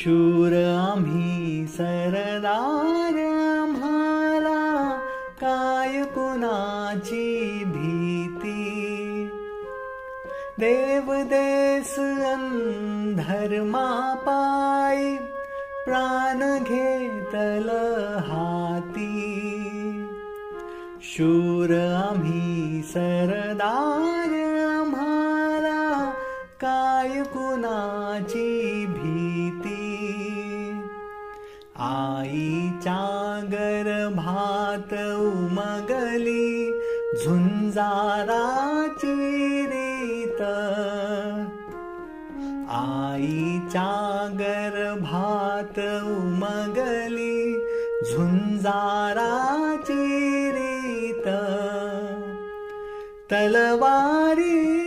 शूर आम्ही सरदार, आम्हाला काय कुणाची भीती. देव देस धर्मापायी, प्राण घेतल हाती. शूर आम्ही सरदार, आम्हाला काय कुणाची भीती. आईच्या गर्भात उमगली झुंजाराची रीत. आईच्या गर्भात उमगली झुंजाराची रीत. तलवारी